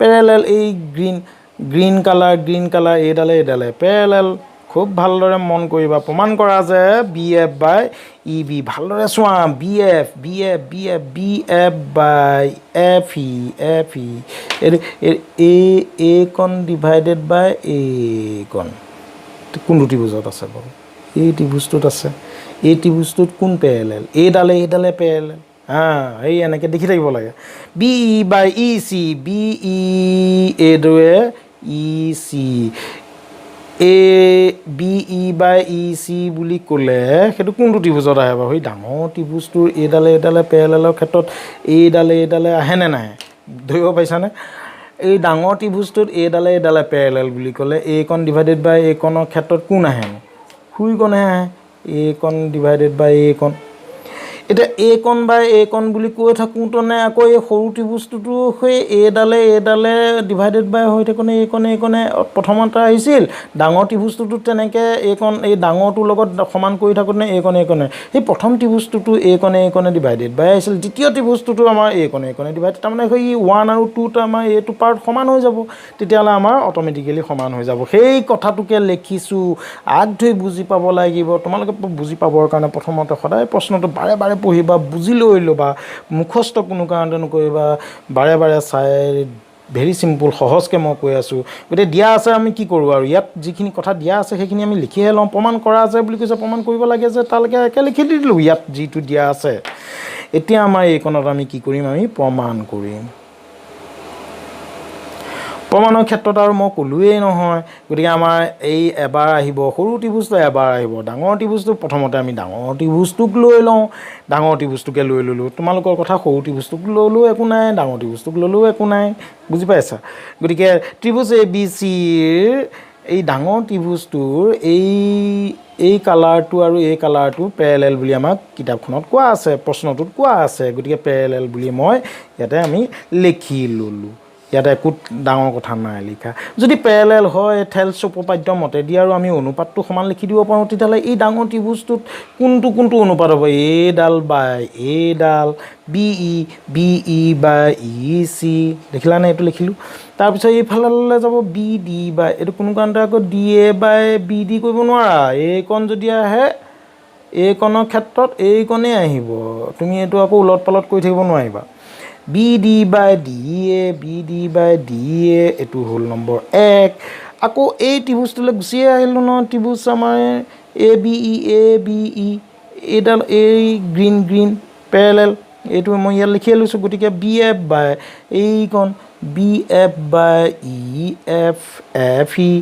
পেৰেলেল এই গ্ৰীণ কালাৰ এইডালে পেৰেলেল খুব ভালদৰে মন কৰিবা প্ৰমাণ কৰা যে B F by E B ভালদৰে চোৱা B F by F E এইকণ ডিভাইডেড বাই এইকণ কোনটো ত্ৰিভুজত আছে বাৰু এই ত্ৰিভুজটোত আছে এই ত্ৰিভুজটোত কোন পেৰেলেল এইডালে পেৰেলেল এই এনেকৈ দেখি থাকিব লাগে B E by E C B E এইদৰে ই C B E by E C বুলি ক'লে সেইটো কোনটো ত্ৰিভুজত আহে বাৰু সেই ডাঙৰ ত্ৰিভুজটোৰ এইডালে পেৰেলেলৰ ক্ষেত্ৰত এইডালে আহেনে নাহে ধৰিব পাৰিছানে এই ডাঙৰ ত্ৰিভুজটোত এইডালে পেৰেলেল বুলি ক'লে এইকণ ডিভাইডেড বাই এইকণৰ ক্ষেত্ৰত কোন আহে শুইকণহে আহে এইকণ ডিভাইডেড বাই এইকণ এতিয়া এইকণ বাই এইকণ বুলি কৈ থাকোঁতেনে আকৌ এই সৰু ত্ৰিভুজটোতো সেই এইডালে ডিভাইডেড বাই হৈ থাকোঁতে এইকণে প্ৰথমতে আহিছিল ডাঙৰ ত্ৰিভুজটোতো তেনেকৈ এই ডাঙৰটোৰ লগত সমান কৰি থাকোঁতে এইকণে সেই প্ৰথম ত্ৰিভুজটোতো এইকণে ডিভাইডেড বাই আহিছিল দ্বিতীয় ত্ৰিভুজটোতো আমাৰ এইকণে ডিভাইড তাৰমানে সেই 1 আৰু 2ত আমাৰ এইটো পাৰ্ট সমান হৈ যাব তেতিয়াহ'লে আমাৰ অট'মেটিকেলি সমান হৈ যাব সেই কথাটোকে লিখিছোঁ আগ ধৰি বুজি পাব লাগিব তোমালোকে বুজি পাবৰ কাৰণে প্ৰথমতে সদায় প্ৰশ্নটো বাৰে পঢ়িবা বুজি লৈ ল'বা মুখস্থ কোনো কাৰণতে নকৰিবা বাৰে চাই ভেৰি চিম্পুল সহজকৈ মই কৈ আছোঁ গতিকে দিয়া আছে আমি কি কৰোঁ আৰু ইয়াত যিখিনি কথা দিয়া আছে সেইখিনি আমি লিখিহে লওঁ প্ৰমাণ কৰা আছে বুলি কৈছে প্ৰমাণ কৰিব লাগে যে তালৈকে একে লিখি দিলোঁ ইয়াত যিটো দিয়া আছে এতিয়া আমাৰ এইকণত আমি কি কৰিম আমি প্ৰমাণ কৰিম প্ৰমাণৰ ক্ষেত্ৰত আৰু মই ক'লোৱেই নহয় গতিকে আমাৰ এই এবাৰ আহিব সৰু ত্ৰিভুজটো এবাৰ আহিব ডাঙৰ ত্ৰিভুজটো প্ৰথমতে আমি ডাঙৰ ত্ৰিভুজটোক লৈ লওঁ ডাঙৰ ত্ৰিভুজটোকে লৈ ল'লোঁ তোমালোকৰ কথা সৰু ত্ৰিভুজটোক ল'লেও একো নাই ডাঙৰ ত্ৰিভুজটোক ল'লেও একো নাই বুজি পাইছা গতিকে ত্ৰিভুজ এ বি চিৰ এই ডাঙৰ ত্ৰিভুজটোৰ এই কালাৰটো আৰু এই কালাৰটো পেৰেলেল বুলি আমাক কিতাপখনত কোৱা আছে প্ৰশ্নটোত কোৱা আছে গতিকে পেৰেলেল বুলি মই ইয়াতে আমি লিখি ল'লোঁ ইয়াতে একো ডাঙৰ কথা নাই লিখা যদি পেৰেলেল হয় থেলছ উপপাদ্য মতেদি আৰু আমি অনুপাতটো সমান লিখি দিব পাৰোঁ তেতিয়াহ'লে এই ডাঙৰ ত্ৰিভুজটোত কোনটো অনুপাত হ'ব এইডাল বাই এইডাল B E by E C দেখিলানে এইটো লিখিলোঁ তাৰপিছত এইফালে যাব বি ডি বাই এইটো কোনো কাৰণতে আকৌ D A by B D কৰিব নোৱাৰা এইকণ যদি আহে এইকণৰ ক্ষেত্ৰত এইকণেই আহিব তুমি এইটো আকৌ ওলট পালট কৰি থাকিব নোৱাৰিবা B D by D A এইটো হ'ল নম্বৰ 1 আকৌ এই ত্ৰিভুজটোলৈ গুচিয়ে আহিলোঁ নহয় ত্ৰিভুজ আমাৰ এ বি ই এইডাল এই গ্ৰীণ পেৰেলেল এইটো মই ইয়াত লিখিয়ে লৈছোঁ গতিকে বি এফ বাই এইকণ B F by E F E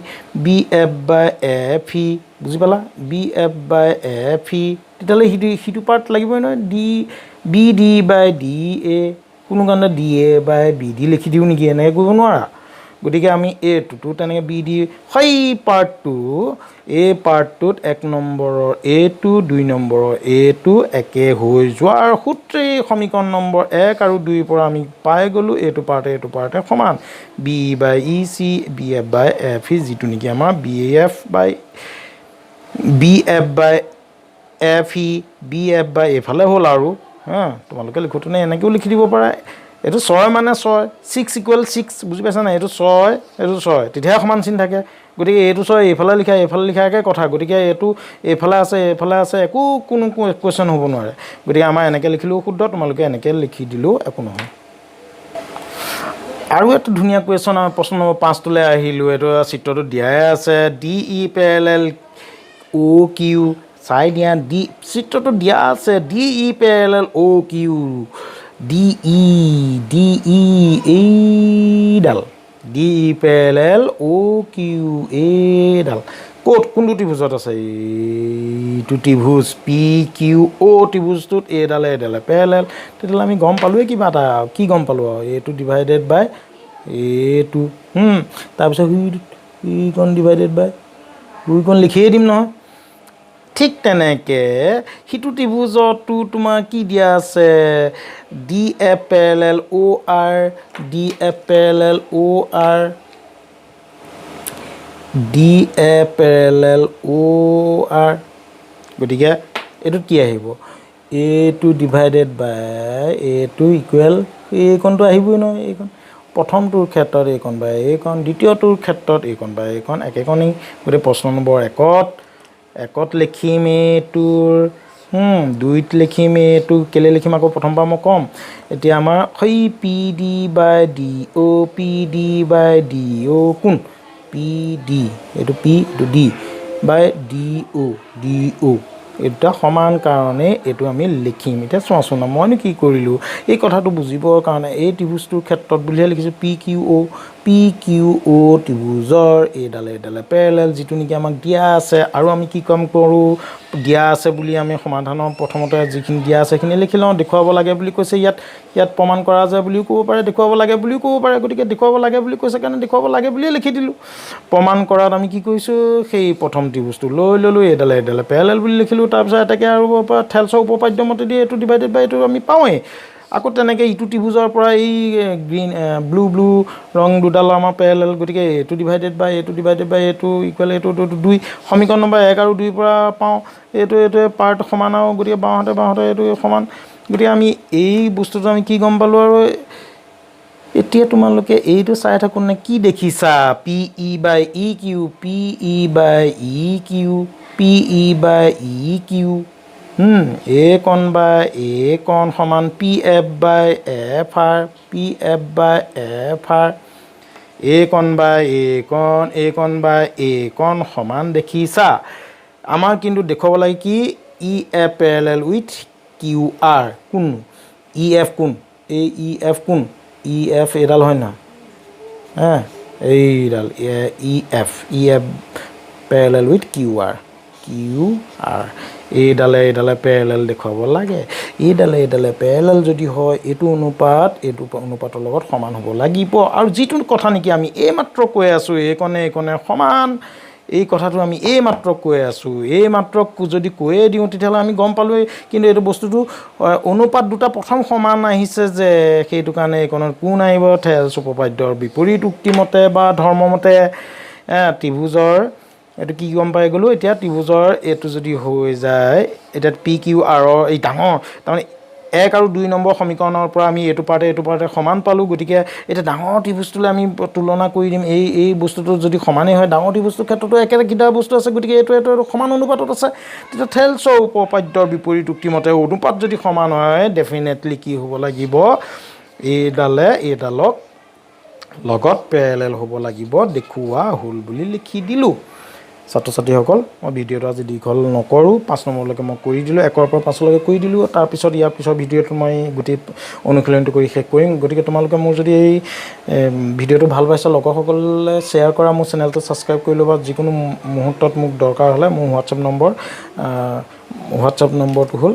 B F by F E বুজি পালা B F by F E তেতিয়াহ'লে সিটো পাৰ্ট লাগিবই নহয় B D by D A কোনো কাৰণে D A by B D লিখি দিওঁ নেকি এনেকৈ কৰিব নোৱাৰা গতিকে আমি এটোতো তেনেকৈ বি ডি সেই পাৰ্টটোত 1 নম্বৰৰ এটো 2 নম্বৰৰ এটো একে হৈ যোৱাৰ সূত্ৰেই সমীকৰণ নম্বৰ 1 আৰু 2ৰ পৰা আমি পাই গ'লোঁ এইটো পাৰ্টে সমান B by E C B F by F ই যিটো নেকি আমাৰ B F by F E B F বাই এইফালে হ'ল আৰু তোমালোকে লিখোঁতেনে এনেকৈও লিখি দিব পাৰা এইটো 6 মানে 6 6 = 6 বুজি পাইছা নাই এইটো 6 তেতিয়াহে সমান চিন থাকে গতিকে এইটো 6 এইফালে লিখা একে কথা গতিকে এইটো এইফালে আছে একো কোনো কুৱেশ্যন হ'ব নোৱাৰে গতিকে আমাৰ এনেকৈ লিখিলেও শুদ্ধ তোমালোকে এনেকৈ লিখি দিলেও একো নহয় আৰু এটা ধুনীয়া কুৱেশ্যন আমাৰ প্ৰশ্ন নম্বৰ 5টোলৈ আহিলোঁ এইটো চিত্ৰটো দিয়াই আছে ডি ই পেৰেলেল অ' কিউ চাই দিয়া চিত্ৰটো দিয়া আছে ডি ই পেৰেলেল অ' কিউ ডি ই এইডাল ডি ই পেৰেলেল অ' কিউ এইডাল কোনটো ত্ৰিভুজত আছে এইটো ত্ৰিভুজ পি কিউ অ' ত্ৰিভুজটোত এইডালে পেৰেলেল তেতিয়াহ'লে আমি গম পালোঁৱেই কিবা এটা কি গম পালোঁ আৰু এইটো ডিভাইডেড বাই এইটো তাৰপিছত ইকণ ডিভাইডেড বাই ইকণ লিখিয়ে দিম নহয় ঠিক তেনেকৈ সিটো ত্ৰিভুজতো তোমাৰ কি দিয়া আছে ডি এফ পেৰেলেল অ' আৰ ডি এফ পেৰেলেল অ' আৰ ডি এফ পেৰেলেল অ' আৰ গতিকে এইটোত কি আহিব এইটো ডিভাইডেড বাই এইটো ইকুৱেল এইকণটো আহিবই নহয় এইকণ প্ৰথমটোৰ ক্ষেত্ৰত এইকণ বাই এইকণ দ্বিতীয়টোৰ ক্ষেত্ৰত এইকণ বাই এইকণ একেকণেই গতিকে প্ৰশ্ন নম্বৰ 1ত লিখিম এইটোৰ 2ত লিখিম এইটো কেলৈ লিখিম আকৌ প্ৰথমবাৰ মই ক'ম এতিয়া আমাৰ সেই পি ডি বাই ডি অ' কোন পি ডি এইটো পি এইটো ডি বাই ডি অ' এই দুটা সমান কাৰণে এইটো আমি লিখিম এতিয়া চোৱাচোন মইনো কি কৰিলোঁ এই কথাটো বুজিবৰ কাৰণে এই ত্ৰিভুজটোৰ ক্ষেত্ৰত বুলিহে লিখিছোঁ পি কিউ অ' ত্ৰিভুজৰ এইডালে পেৰেলেল যিটো নেকি আমাক দিয়া আছে আৰু আমি কি কাম কৰোঁ দিয়া আছে বুলি আমি সমাধানৰ প্ৰথমতে যিখিনি দিয়া আছে সেইখিনি লিখি লওঁ দেখুৱাব লাগে বুলি কৈছে ইয়াত প্ৰমাণ কৰা যায় বুলিও ক'ব পাৰে দেখুৱাব লাগে বুলিও ক'ব পাৰে গতিকে দেখুৱাব লাগে বুলি কৈছে কাৰণে দেখুৱাব লাগে বুলিয়ে লিখি দিলোঁ প্ৰমাণ কৰাত আমি কি কৰিছোঁ সেই প্ৰথম ত্ৰিভুজটো লৈ ল'লোঁ এইডালে পেৰেলেল বুলি লিখিলোঁ তাৰপিছত এটাকে আৰু থেলছৰ উপপাদ্য মতে দি এইটো ডিভাইডেড বাই এইটো আমি পাওঁৱেই আকৌ তেনেকৈ ইটো ত্ৰিভুজৰ পৰা এই ব্লু ৰং দুডাল আমাৰ পেৰেলেল গতিকে এইটো ডিভাইডেড বাই এইটো ইকুৱেল এইটো 2 সমীকৰণ নম্বৰ 1 আৰু 2ৰ পৰা পাওঁ এইটোৱে পাৰ্ট সমান আৰু গতিকে বাওঁহাতে এইটো সমান গতিকে আমি এই বস্তুটো আমি কি গম পালোঁ আৰু এতিয়া তোমালোকে এইটো চাই থাকোঁতে কি দেখিছা P E by E Q এইকণ বাই এইকণ সমান P F by F R এইকণ বাই এইকণ সমান দেখিছা আমাৰ কিন্তু দেখুৱাব লাগে কি E F parallel with Q R কোন ই এফ কোন ই এফ এইডাল হয় না এইডাল E F parallel with Q R এইডালে পেৰেলেল দেখুৱাব লাগে এইডালে পেৰেলেল যদি হয় এইটো অনুপাতৰ লগত সমান হ'ব লাগিব আৰু যিটো কথা নেকি আমি এইমাত্ৰ কৈ আছোঁ এইকণে সমান এই কথাটো আমি এইমাত্ৰ কৈ আছোঁ এইমাত্ৰ যদি কৈয়ে দিওঁ তেতিয়াহ'লে আমি গম পালোঁৱেই কিন্তু এইটো বস্তুটো অনুপাত দুটা প্ৰথম সমান আহিছে যে সেইটো কাৰণে এইকণত কোন আহিব থেলছ উপপাদ্যৰ বিপৰীত উক্তিমতে বা ধৰ্মমতে ত্ৰিভুজৰ এইটো কি গম পাই গ'লোঁ এতিয়া ত্ৰিভুজৰ এইটো যদি হৈ যায় এতিয়া পি কিউ আৰৰ এই ডাঙৰ তাৰমানে 1 আৰু 2 নম্বৰ সমীকৰণৰ পৰা আমি এইটো পাৰ্টে সমান পালোঁ গতিকে এতিয়া ডাঙৰ ত্ৰিভুজটোলৈ আমি তুলনা কৰি দিম এই বস্তুটো যদি সমানেই হয় ডাঙৰ ত্ৰিভুজটোৰ ক্ষেত্ৰতো একেটা বস্তু আছে গতিকে এইটো সমান অনুপাতত আছে তেতিয়া থেলছৰ উপপাদ্যৰ বিপৰীত উক্তিমতে অনুপাত যদি সমান হয় ডেফিনেটলি কি হ'ব লাগিব এইডালক লগত পেৰেলেল হ'ব লাগিব দেখুওৱা হ'ল বুলি লিখি দিলোঁ ছাত্ৰ ছাত্ৰীসকল মই ভিডিঅ'টো আজি দীঘল নকৰোঁ 5 নম্বৰলৈকে মই কৰি দিলোঁ 1ৰ পৰা 5লৈকে কৰি দিলোঁ তাৰপিছত ইয়াৰ পিছৰ ভিডিঅ'টো মই গোটেই অনুশীলনটো কৰি শেষ কৰিম গতিকে তোমালোকে মোৰ যদি এই ভিডিঅ'টো ভাল পাইছা লগৰসকলে শ্বেয়াৰ কৰা মোৰ চেনেলটো ছাবস্ক্ৰাইব কৰি ল'বা যিকোনো মুহূৰ্তত মোক দৰকাৰ হ'লে মোৰ হোৱাটছএপ নম্বৰ হোৱাটছআপ নম্বৰটো হ'ল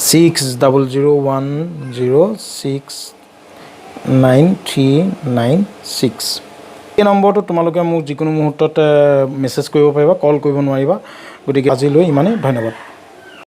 600010693996 এই নম্বৰটো তোমালোকে মোক যিকোনো মুহূৰ্তত মেছেজ কৰিব পাৰিবা, কল কৰিব নোৱাৰিবা। গতিকে আজিলৈ ইমানেই, ধন্যবাদ।